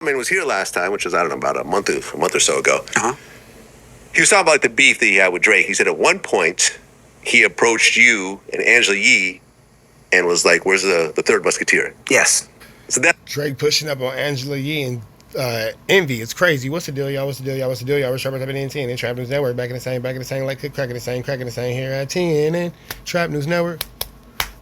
Man was here last time, which was, I don't know, about a month or so ago. Uh-huh. He was talking about like the beef that he had with Drake. He said at one point he approached you and Angela Yee and was like, "Where's the third musketeer?" Yes. So that Drake pushing up on Angela Yee and Envy. It's crazy. What's the deal, y'all? What's the deal, y'all? What's the deal, y'all? We're Trap News Network, Trap News Network. Back in the same, like cracking the same here at 10 and Trap News Network.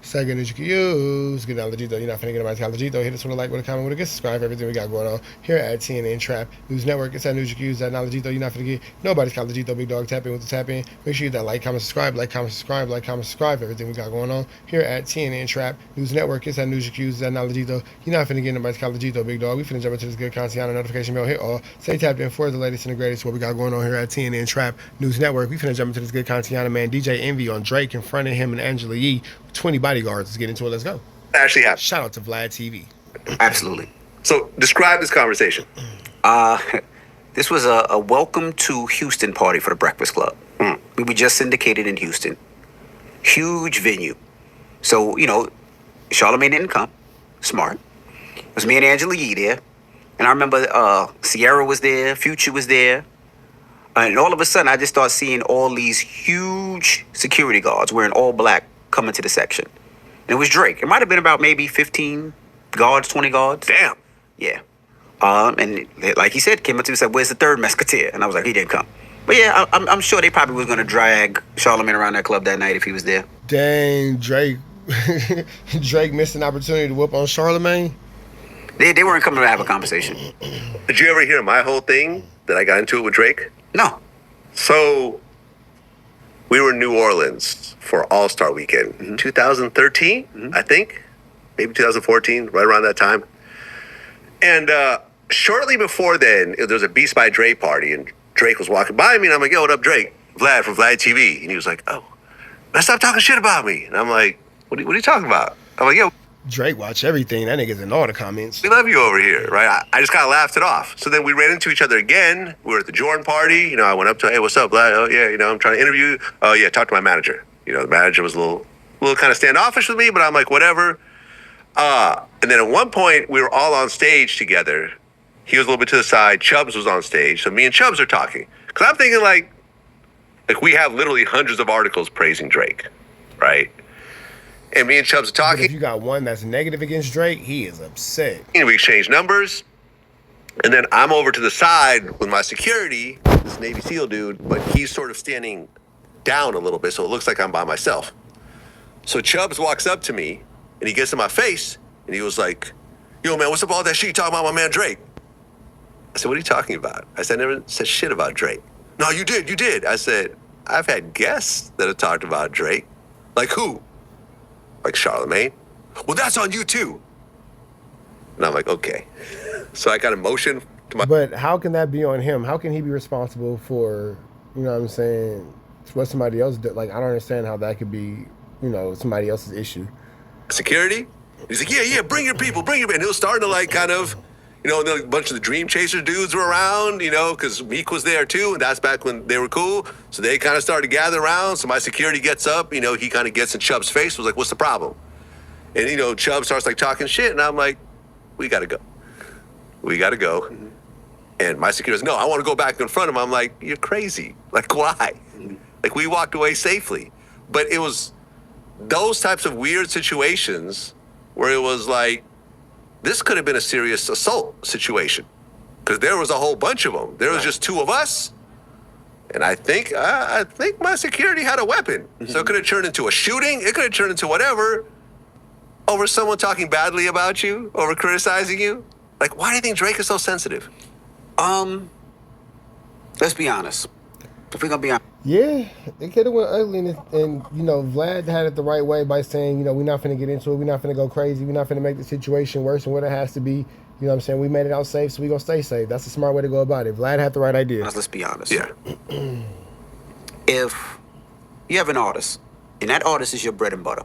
Second news you can use. Get knowledge though. You're not finna get nobody's knowledge though. Hit us with a like, with a comment, with a good subscribe for everything we got going on here at TNN Trap News Network. It's that news you can use. That knowledge though. You're not finna get nobody's knowledge though. Big dog, tap in with the tap in. Make sure you hit that like, comment, subscribe, like, comment, subscribe, like, comment, subscribe. Everything we got going on here at TNN Trap News Network. It's that news you can use. That knowledge though. You're not finna get nobody's knowledge though. Big dog. We finna jump into this good content on a notification bell. Hit all. Stay tapped in for the latest and the greatest. What we got going on here at TNN Trap News Network. We finna jump into this good content on, man. DJ Envy on Drake confronting him and Angela Yee. 20 bodyguards. Let's get into it. Let's go. actually happened. Shout out to Vlad TV. Absolutely. So describe this conversation. This was a welcome to Houston party for the Breakfast Club. We were just syndicated in Houston. Huge venue. So, Charlamagne didn't come. Smart. It was me and Angela Yee there. And I remember Sierra was there, Future was there. And all of a sudden, I just started seeing all these huge security guards wearing all black coming to the section. And it was Drake. It might have been about maybe 15 guards, 20 guards. Damn. Yeah. And like he said, came up to me and said, "Where's the third musketeer?" And I was like, he didn't come. But yeah, I'm sure they probably was going to drag Charlamagne around that club that night if he was there. Dang, Drake. Drake missed an opportunity to whoop on Charlamagne. They weren't coming to have a conversation. Did you ever hear my whole thing that I got into it with Drake? No. So we were in New Orleans for All-Star Weekend, 2013, I think, maybe 2014, right around that time. And shortly before then, there was a Beats by Dre party, and Drake was walking by me, and I'm like, "Yo, what up, Drake? Vlad from Vlad TV." And he was like, "Oh, man, stop talking shit about me." And I'm like, what are you talking about? I'm like, "Yo, Drake watch everything. That nigga's in all the comments. we love you over here," right? I just kind of laughed it off. So then we ran into each other again. We were at the Jordan party. I went up to, "Hey, what's up, Vlad?" "Oh, yeah, I'm trying to interview you." "Oh, yeah, talk to my manager." The manager was a little kind of standoffish with me, but I'm like, whatever. And then at one point, we were all on stage together. He was a little bit to the side. Chubbs was on stage. So me and Chubbs are talking. Because I'm thinking, like we have literally hundreds of articles praising Drake, right? And me and Chubbs are But talking. if you got one that's negative against Drake, he is upset. We exchange numbers. And then I'm over to the side with my security, this Navy SEAL dude, but he's sort of standing down a little bit, so it looks like I'm by myself. So Chubbs walks up to me, and he gets in my face, and he was like, "Yo, man, what's up with all that shit you talking about my man Drake?" I said, "What are you talking about?" I said, "I never said shit about Drake." "No, you did. I said, "I've had guests that have talked about Drake." "Like who?" "Like Charlamagne." "Well, that's on you too." And I'm like, okay. So I kind of motioned to my... But how can that be on him? How can he be responsible for, what I'm saying, what somebody else did? Like, I don't understand how that could be, somebody else's issue. security. He's like, yeah, bring your people. And he'll start to like kind of, and then a bunch of the Dream Chaser dudes were around, because Meek was there too, and that's back when they were cool. So they kind of started to gather around. So my security gets up, he kind of gets in Chubb's face, was like, "What's the problem?" And, Chubb starts like talking shit, and I'm like, we got to go. And my security goes, "No, I want to go back in front of him." I'm like, "You're crazy. Like, why?" Like, we walked away safely. But it was those types of weird situations where it was like, this could have been a serious assault situation because there was a whole bunch of them. There was just two of us, and I think my security had a weapon. So it could have turned into a shooting. It could have turned into whatever over someone talking badly about you, over criticizing you. Like, why do you think Drake is so sensitive? Let's be honest. If we're going to be honest. Yeah, it could have went ugly, and Vlad had it the right way by saying, we're not finna get into it, we're not finna go crazy, we're not finna make the situation worse than what it has to be. We made it out safe, so we gonna stay safe. That's a smart way to go about it. Vlad had the right idea. Let's be honest. Yeah. If you have an artist, and that artist is your bread and butter,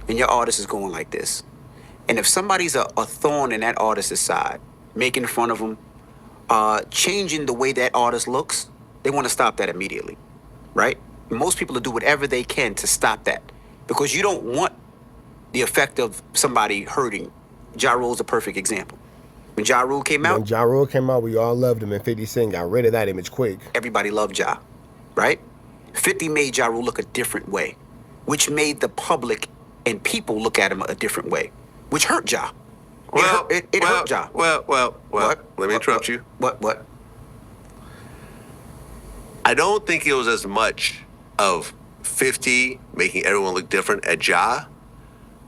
and your artist is going like this, and if somebody's a thorn in that artist's side, making fun of them, changing the way that artist looks, they want to stop that immediately, right? Most people will do whatever they can to stop that because you don't want the effect of somebody hurting. Ja Rule's a perfect example. When Ja Rule came out, When Ja Rule came out, we all loved him, and 50 Cent got rid of that image quick. everybody loved Ja, right? 50 made Ja Rule look a different way, which made the public and people look at him a different way, which hurt Ja. It hurt Ja. Well, What? let me interrupt you. What? I don't think it was as much of 50 making everyone look different at Ja.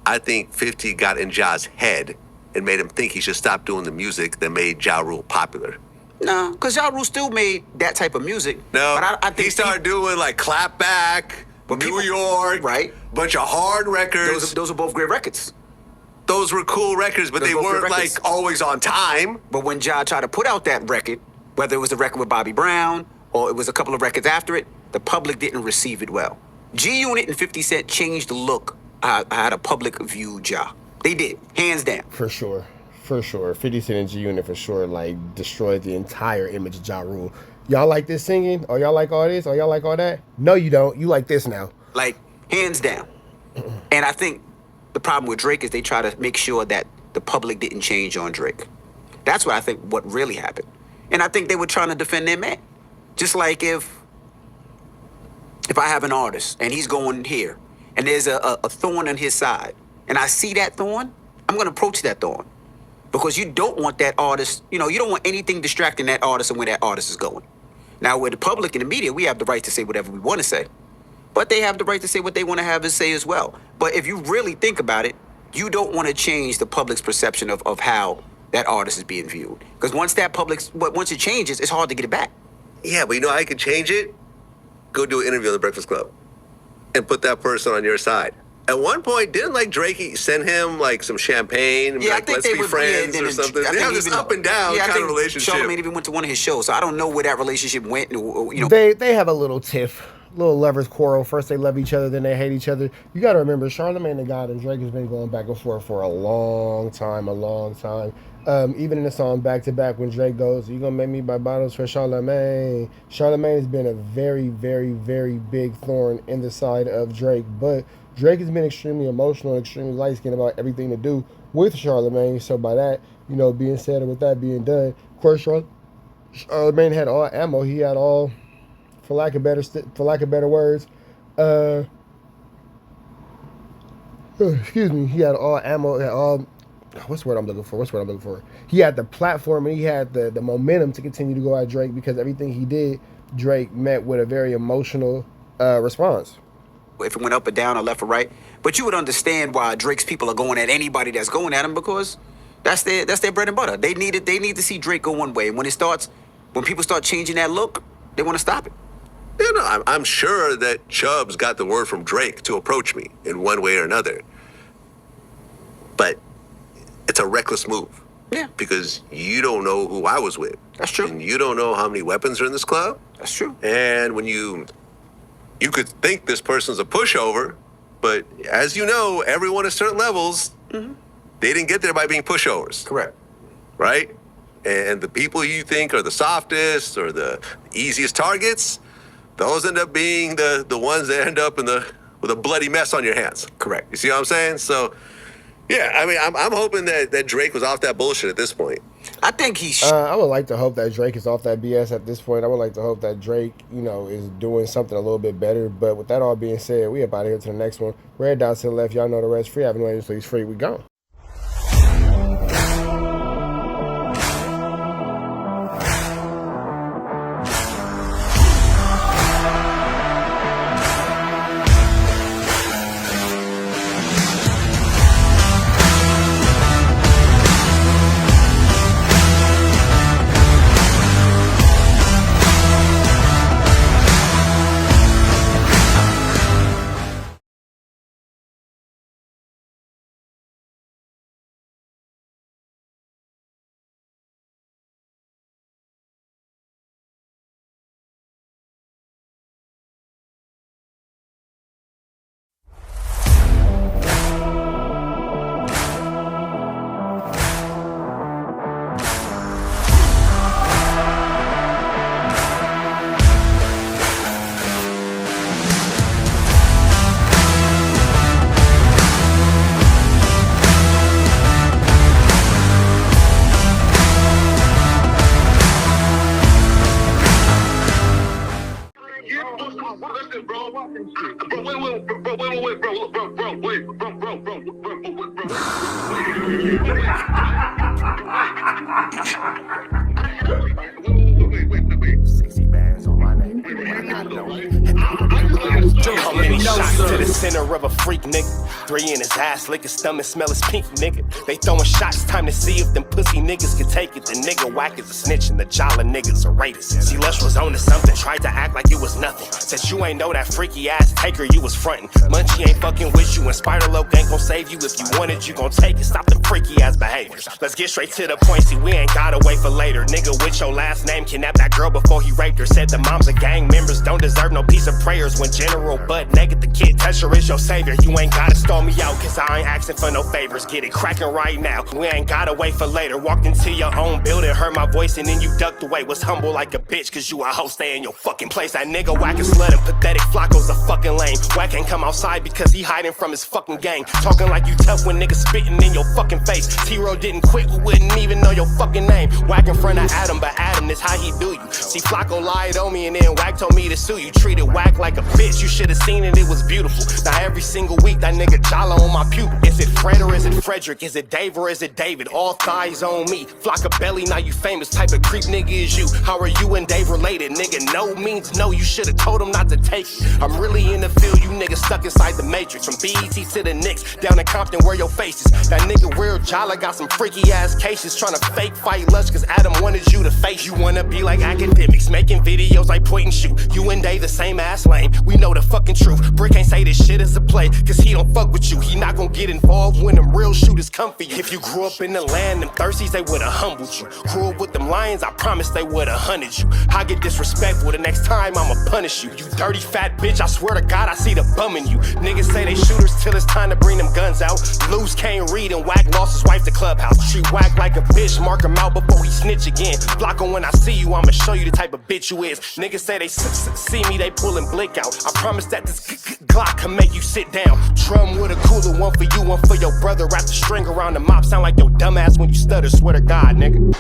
I think 50 got in Ja's head and made him think he should stop doing the music that made Ja Rule popular. No, because Ja Rule still made that type of music. No, but I think he started doing like Clap Back, But New people- York, right. bunch of hard records. those are both great records. Those were cool records, but Those they were good weren't records. like always on time. But when Ja tried to put out that record, whether it was the record with Bobby Brown or it was a couple of records after it, the public didn't receive it well. G-Unit and 50 Cent changed the look how the public viewed Ja. They did, hands down. For sure. 50 Cent and G-Unit for sure, like, destroyed the entire image of Ja Rule. Y'all like this singing? Or y'all like all this? Or y'all like all that? No, you don't. You like this now. Like, hands down. And I think the problem with Drake is they try to make sure that the public didn't change on Drake. That's what I think what really happened. And I think they were trying to defend their man. Just like if I have an artist and he's going here and there's a thorn on his side and I see that thorn, I'm going to approach that thorn. Because you don't want that artist, you don't want anything distracting that artist and where that artist is going. Now, with the public and the media, we have the right to say whatever we want to say. But they have the right to say what they want to have to say as well. But if you really think about it, you don't want to change the public's perception of how that artist is being viewed. Because once it changes, it's hard to get it back. Yeah, but you know how you can change it? Go do an interview on the Breakfast Club and put that person on your side. At one point, didn't like Drake send him like some champagne and be Yeah, like, I think let's they be would, friends yeah, or then something? I They think have this even- up and down I kind of think relationship. Charlamagne even went to one of his shows, so I don't know where that relationship went. They have a little tiff, little lovers quarrel. First they love each other, then they hate each other. You got to remember, Charlamagne the God and Drake has been going back and forth for a long time. Even in the song Back to Back, when Drake goes, "You gonna make me buy bottles for Charlamagne?" Charlamagne has been a very, very, very big thorn in the side of Drake, but Drake has been extremely emotional and extremely light-skinned about everything to do with Charlamagne. So by that, being said, and with that being done, of course, Charlamagne had all ammo. He had all, for lack of better words, excuse me, he had all ammo, all, what's the word I'm looking for? He had the platform and he had the momentum to continue to go at Drake, because everything he did, Drake met with a very emotional response. If it went up or down or left or right. But you would understand why Drake's people are going at anybody that's going at him, because that's their bread and butter. They need to see Drake go one way. And when people start changing that look, they want to stop it. I'm sure that Chubbs got the word from Drake to approach me in one way or another. But it's a reckless move. Yeah. Because you don't know who I was with. That's true. And you don't know how many weapons are in this club. That's true. And when you could think this person's a pushover, but as you know, everyone at certain levels, they didn't get there by being pushovers. Correct. Right? And the people you think are the softest or the easiest targets, those end up being the ones that end up with a bloody mess on your hands. Correct. You see what I'm saying? So, yeah, I mean, I'm hoping that Drake was off that bullshit at this point. I think he's... I would like to hope that Drake is off that BS at this point. I would like to hope that Drake, is doing something a little bit better. But with that all being said, we about to here to the next one. Red dot to the left. Y'all know the rest. Free Avenue, please. Free. We gone. wait. 60 bands on my name. How many shots to the center of a freak, nigga? 3 in his ass, lick his stomach, smell his pinky, nigga. They throwing shots, time to see if them pussy niggas can take it. The nigga whack is a snitch and the jolly niggas are raiders. See, Lush was on to something, tried to act like it was nothing. Said you ain't know that freaky ass taker you was frontin'. Munchie ain't fucking with you and Spider-Loc ain't gon' save you. If you want it, you gon' take it. Stop them freaky ass behaviors. Let's get straight to the point, see, we ain't gotta wait for later. Nigga with your last name kidnapped that girl before he raped her. Said the moms of gang members don't deserve no piece of prayers. When General Butt naked, the kid Tesher is your savior. You ain't gotta stall me out, cause I ain't asking for no favors. Get it cracking right now, we ain't gotta wait for later. Walked into your own building, heard my voice and then you ducked away. Was humble like a bitch, cause you a hoe, stay in your fucking place. That nigga whack and slut and pathetic, Flacco's a fucking lame. Whack ain't come outside because he hiding from his fucking gang. Talking like you tough when niggas spitting in your fucking face. T-Row didn't quit, we wouldn't even know your fucking name. Whack in front of Adam, but Adam is how he do you. See, Flacco lied on me and then Whack told me to sue you. Treated Whack like a bitch, you should've seen it, it was beautiful. Now every single week that nigga jolly on my pupil. Is it Fred or is it Frederick? Is it Dave or is it David? All thighs on me. Flock a belly, now you famous. Type of creep nigga is you. How are you and Dave related? Nigga, no means no. You should've told him not to take it. I'm really in the field, you niggas stuck inside the matrix. From BET to the Knicks, down in Compton where your face is. That nigga real jolly got some freaky ass cases. Tryna fake fight Lush cause Adam wanted you to face. You wanna be like academics, making videos like point and shoot. You and Dave the same ass lame. We know the fucking truth. Brick ain't say this shit is a play, cause he don't fuck with you. He not gon' get involved when them real shooters come for you. If you grew up in the land, them thirsties, they would've humbled you. Grew up with them lions, I promise they would've hunted you. I get disrespectful, the next time I'ma punish you. You dirty fat bitch, I swear to God I see the bum in you. Niggas say they shooters till it's time to bring them guns out. Loose can't read and Whack lost his wife to Clubhouse. Treat Whack like a bitch, mark him out before he snitch again. Flacco, when I see you, I'ma show you the type of bitch you is. Niggas say they see me, they pullin' blick out. I promise that this Glock can make you sit down. Drum with a cooler, one for you, one for your brother. Wrap the string around the mop, sound like your dumbass when you stutter. Swear to God, nigga.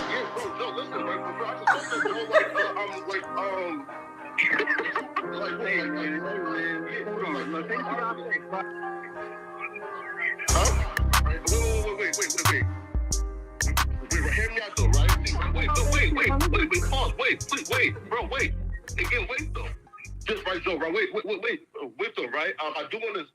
Hear me out though, right? Wait, bro, wait. Again, wait though. Just right though, right? Wait though, right? I do want to